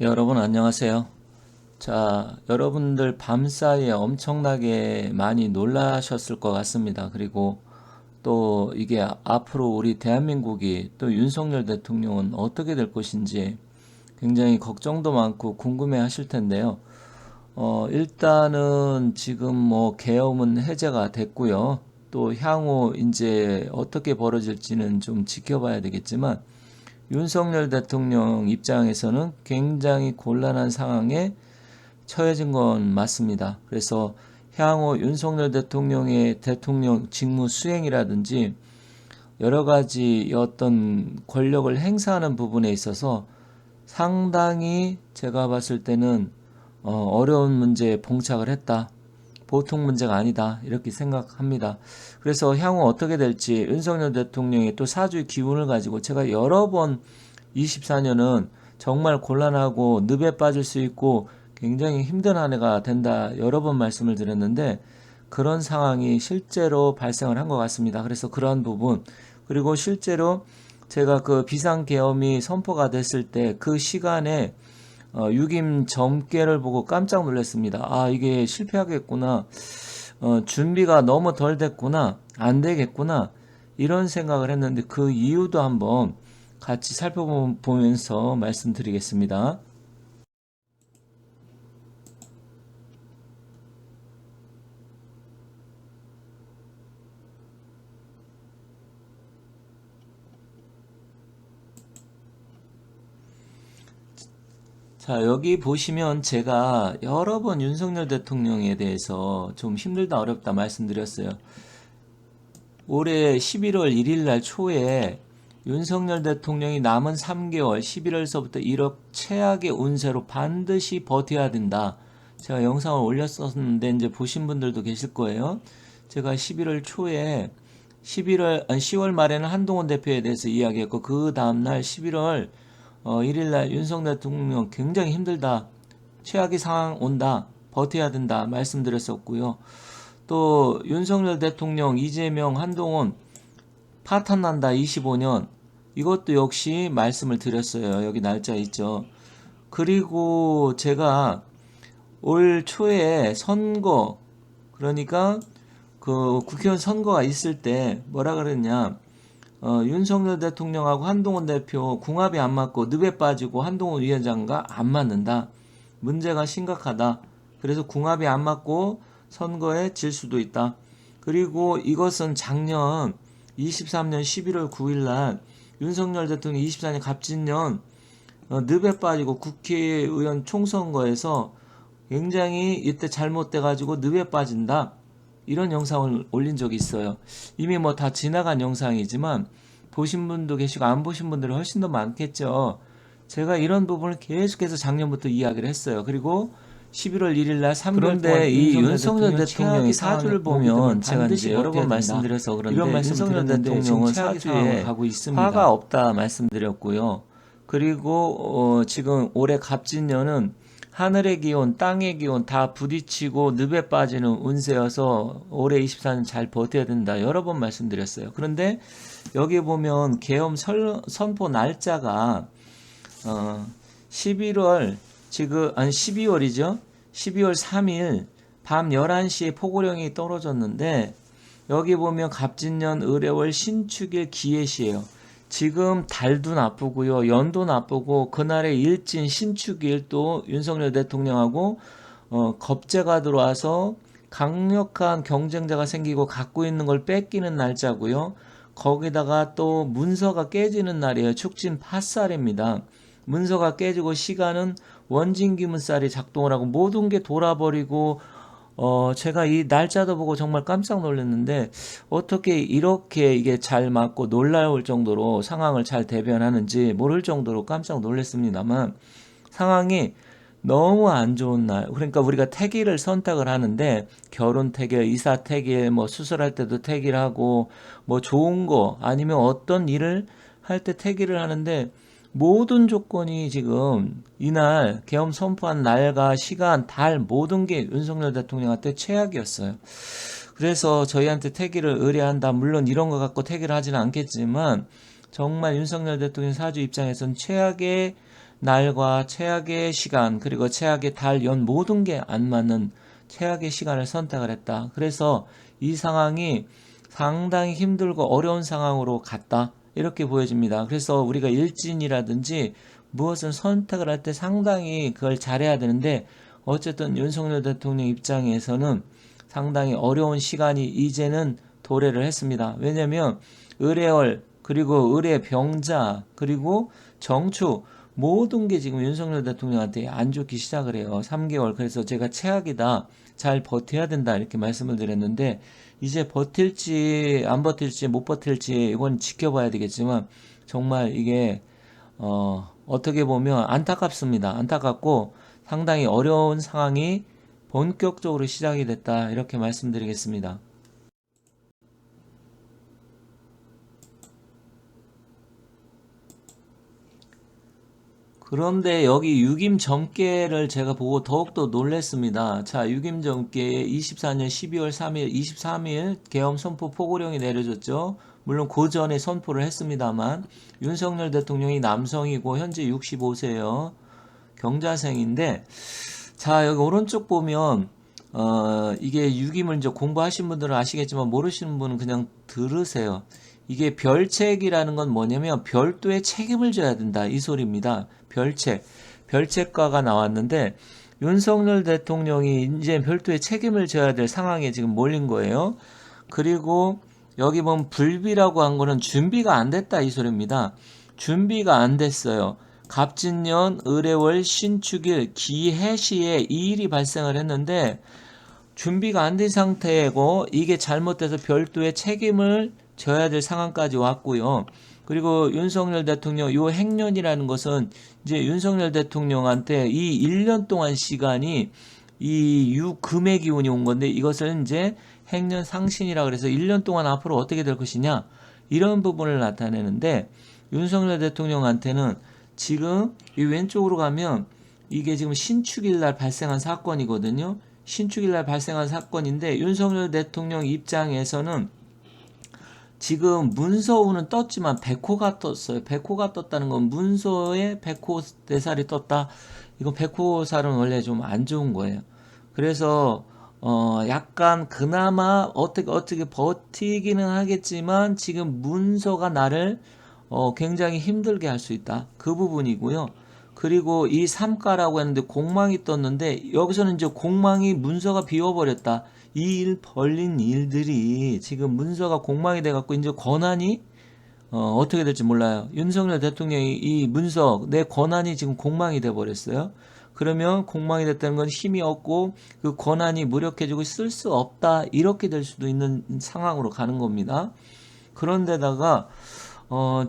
여러분 안녕하세요. 자, 여러분들 밤사이에 엄청나게 많이 놀라셨을 것 같습니다. 그리고 또 이게 앞으로 우리 대한민국이 또 윤석열 대통령은 어떻게 될 것인지 굉장히 걱정도 많고 궁금해 하실 텐데요. 일단은 지금 뭐 계엄은 해제가 됐고요. 또 향후 이제 어떻게 벌어질지는 좀 지켜봐야 되겠지만 윤석열 대통령 입장에서는 굉장히 곤란한 상황에 처해진 건 맞습니다. 그래서 향후 윤석열 대통령의 대통령 직무 수행이라든지 여러 가지 어떤 권력을 행사하는 부분에 있어서 상당히 제가 봤을 때는 어려운 문제에 봉착을 했다. 보통 문제가 아니다. 이렇게 생각합니다. 그래서 향후 어떻게 될지 윤석열 대통령이 또 사주의 기운을 가지고 제가 여러 번 24년은 정말 곤란하고 늪에 빠질 수 있고 굉장히 힘든 한 해가 된다. 여러 번 말씀을 드렸는데 그런 상황이 실제로 발생을 한 것 같습니다. 그래서 그러한 부분 그리고 실제로 제가 그 비상계엄이 선포가 됐을 때 그 시간에 유김 점괘를 보고 깜짝 놀랐습니다. 아, 이게 실패하겠구나. 준비가 너무 덜 됐구나. 안 되겠구나. 이런 생각을 했는데 그 이유도 한번 같이 살펴보면서 말씀드리겠습니다. 자, 여기 보시면 제가 여러 번 윤석열 대통령에 대해서 좀 힘들다 어렵다 말씀드렸어요. 올해 11월 1일 날 초에 윤석열 대통령이 남은 3개월 11월서부터 이렇게 최악의 운세로 반드시 버텨야 된다. 제가 영상을 올렸었는데 이제 보신 분들도 계실 거예요. 제가 11월 초에 10월 말에는 한동훈 대표에 대해서 이야기했고 그 다음날 11월 1일 날 윤석열 대통령 굉장히 힘들다. 최악의 상황 온다. 버텨야 된다. 말씀드렸었고요. 또 윤석열 대통령, 이재명, 한동훈 파탄 난다 25년 이것도 역시 말씀을 드렸어요. 여기 날짜 있죠. 그리고 제가 올 초에 선거 그러니까 그 국회의원 선거가 있을 때 뭐라 그랬냐 윤석열 대통령하고 한동훈 대표 궁합이 안 맞고 늪에 빠지고 한동훈 위원장과 안 맞는다. 문제가 심각하다. 그래서 궁합이 안 맞고 선거에 질 수도 있다. 그리고 이것은 작년 23년 11월 9일 날 윤석열 대통령 24년 갑진년 늪에 빠지고 국회의원 총선거에서 굉장히 이때 잘못돼가지고 늪에 빠진다. 이런 영상을 올린 적이 있어요. 이미 뭐 다 지나간 영상이지만 보신 분도 계시고 안 보신 분들은 훨씬 더 많겠죠. 제가 이런 부분을 계속해서 작년부터 이야기를 했어요. 그리고 11월 1일 날 3개월 동안 그런데 이 윤석열 대통령의 사주를 보면 제가 이제 여러 번 말씀드려서 그런데 윤석열 대통령은 사주에 가고 있습니다. 화가 없다 말씀드렸고요. 그리고 지금 올해 갑진년은 하늘의 기온, 땅의 기온 다 부딪히고 늪에 빠지는 운세여서 올해 24년 잘 버텨야 된다. 여러 번 말씀드렸어요. 그런데 여기 보면 계엄 선포 날짜가 11월 지금 아니 12월이죠. 12월 3일 밤 11시에 포고령이 떨어졌는데 여기 보면 갑진년 을해월 신축일 기해시예요. 지금 달도 나쁘고요. 연도 나쁘고 그날의 일진 신축일 또 윤석열 대통령하고 겁재가 들어와서 강력한 경쟁자가 생기고 갖고 있는 걸 뺏기는 날짜고요. 거기다가 또 문서가 깨지는 날이에요. 축진 팥살입니다. 문서가 깨지고 시간은 원진기문살이 작동을 하고 모든 게 돌아버리고 제가 이 날짜도 보고 정말 깜짝 놀랐는데 어떻게 이렇게 이게 잘 맞고 놀라울 정도로 상황을 잘 대변하는지 모를 정도로 깜짝 놀랐습니다만 상황이 너무 안 좋은 날. 그러니까 우리가 태기를 선택을 하는데 결혼 태길, 이사 태길, 뭐 수술할 때도 태기를 하고 뭐 좋은 거 아니면 어떤 일을 할 때 태기를 하는데 모든 조건이 지금 이날 계엄 선포한 날과 시간, 달 모든 게 윤석열 대통령한테 최악이었어요. 그래서 저희한테 태기를 의뢰한다. 물론 이런 거 갖고 태기를 하지는 않겠지만 정말 윤석열 대통령 사주 입장에서는 최악의 날과 최악의 시간, 그리고 최악의 달, 연 모든 게 안 맞는 최악의 시간을 선택을 했다. 그래서 이 상황이 상당히 힘들고 어려운 상황으로 갔다. 이렇게 보여집니다. 그래서 우리가 일진이라든지 무엇을 선택을 할 때 상당히 그걸 잘해야 되는데, 어쨌든 윤석열 대통령 입장에서는 상당히 어려운 시간이 이제는 도래를 했습니다. 왜냐하면 의뢰월, 그리고 의뢰 병자, 그리고 정축, 모든 게 지금 윤석열 대통령한테 안 좋기 시작을 해요. 3개월. 그래서 제가 최악이다, 잘 버텨야 된다, 이렇게 말씀을 드렸는데, 이제 버틸지 안 버틸지 못 버틸지 이건 지켜봐야 되겠지만, 정말 이게 어떻게 보면 안타깝습니다. 안타깝고 상당히 어려운 상황이 본격적으로 시작이 됐다, 이렇게 말씀드리겠습니다. 그런데 여기 유김점괘를 제가 보고 더욱더 놀랐습니다. 자, 유김점괘에 24년 12월 3일, 23일 계엄 선포 포고령이 내려졌죠. 물론 그 전에 선포를 했습니다만, 윤석열 대통령이 남성이고 현재 65세예요. 경자생인데, 자, 여기 오른쪽 보면 이게 유기물 이제 공부하신 분들은 아시겠지만 모르시는 분은 그냥 들으세요. 이게 별책이라는 건 뭐냐면 별도의 책임을 져야 된다, 이 소리입니다. 별책. 별책가가 나왔는데 윤석열 대통령이 이제 별도의 책임을 져야 될 상황에 지금 몰린 거예요. 그리고 여기 보면 불비라고 한 거는 준비가 안 됐다, 이 소리입니다. 준비가 안 됐어요. 갑진년 을해월 신축일 기해시에 이 일이 발생을 했는데 준비가 안 된 상태고 이게 잘못돼서 별도의 책임을 져야 될 상황까지 왔고요. 그리고 윤석열 대통령 요 행년이라는 것은 이제 윤석열 대통령한테 이 1년 동안 시간이 이 유금의 기운이 온 건데, 이것을 이제 행년 상신이라 그래서 1년 동안 앞으로 어떻게 될 것이냐, 이런 부분을 나타내는데, 윤석열 대통령한테는 지금 이 왼쪽으로 가면 이게 지금 신축일 날 발생한 사건이거든요. 신축일 날 발생한 사건인데 윤석열 대통령 입장에서는 지금 문서우는 떴지만 백호가 떴어요. 백호가 떴다는 건 문서에 백호 대살이 떴다. 이건 백호살은 원래 좀 안 좋은 거예요. 그래서 약간 그나마 어떻게 버티기는 하겠지만 지금 문서가 나를 굉장히 힘들게 할 수 있다. 그 부분이고요. 그리고 이 삼가라고 했는데 공망이 떴는데 여기서는 이제 공망이 문서가 비워버렸다. 이 일 벌린 일들이 지금 문서가 공망이 돼갖고 이제 권한이 어떻게 될지 몰라요. 윤석열 대통령이 이 문서 내 권한이 지금 공망이 돼버렸어요. 그러면 공망이 됐다는 건 힘이 없고 그 권한이 무력해지고 쓸 수 없다, 이렇게 될 수도 있는 상황으로 가는 겁니다. 그런데다가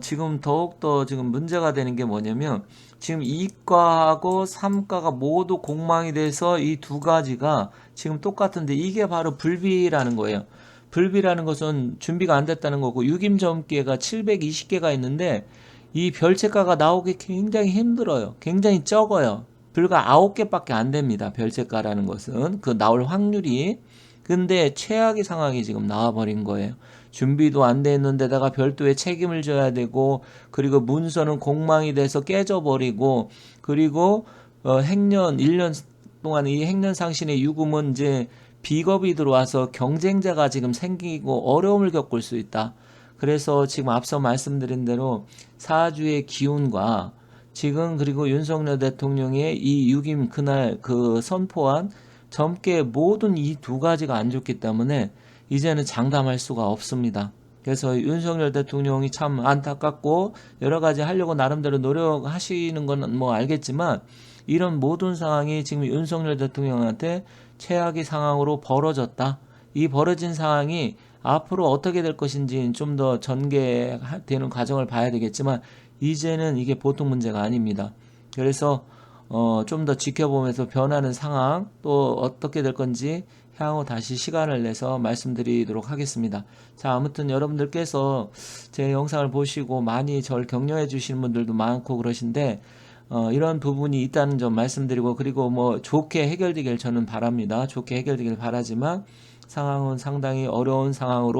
지금 더욱더 지금 문제가 되는 게 뭐냐면 지금 2과하고 3과가 모두 공망이 돼서 이 두 가지가 지금 똑같은데 이게 바로 불비라는 거예요. 불비라는 것은 준비가 안 됐다는 거고, 유김점괘가 720개가 있는데 이 별책가가 나오기 굉장히 힘들어요. 굉장히 적어요. 불과 9개밖에 안 됩니다. 별책가라는 것은 그 나올 확률이. 근데 최악의 상황이 지금 나와버린 거예요. 준비도 안 돼 있는데다가 별도의 책임을 져야 되고, 그리고 문서는 공망이 돼서 깨져버리고, 그리고 행년 1년 동안 이 행년 상신의 유금은 이제 비겁이 들어와서 경쟁자가 지금 생기고 어려움을 겪을 수 있다. 그래서 지금 앞서 말씀드린 대로 사주의 기운과 지금 그리고 윤석열 대통령의 이 6임 그날 그 선포한 점괘 모든 이 두 가지가 안 좋기 때문에 이제는 장담할 수가 없습니다. 그래서 윤석열 대통령이 참 안타깝고 여러 가지 하려고 나름대로 노력하시는 건 뭐 알겠지만, 이런 모든 상황이 지금 윤석열 대통령한테 최악의 상황으로 벌어졌다. 이 벌어진 상황이 앞으로 어떻게 될 것인지 좀 더 전개되는 과정을 봐야 되겠지만 이제는 이게 보통 문제가 아닙니다. 그래서 좀 더 지켜보면서 변하는 상황, 또 어떻게 될 건지 향후 다시 시간을 내서 말씀드리도록 하겠습니다. 자, 아무튼 여러분들께서 제 영상을 보시고 많이 절 격려해 주시는 분들도 많고 그러신데 이런 부분이 있다는 점 말씀드리고, 그리고 뭐 좋게 해결되길 저는 바랍니다. 좋게 해결되길 바라지만 상황은 상당히 어려운 상황으로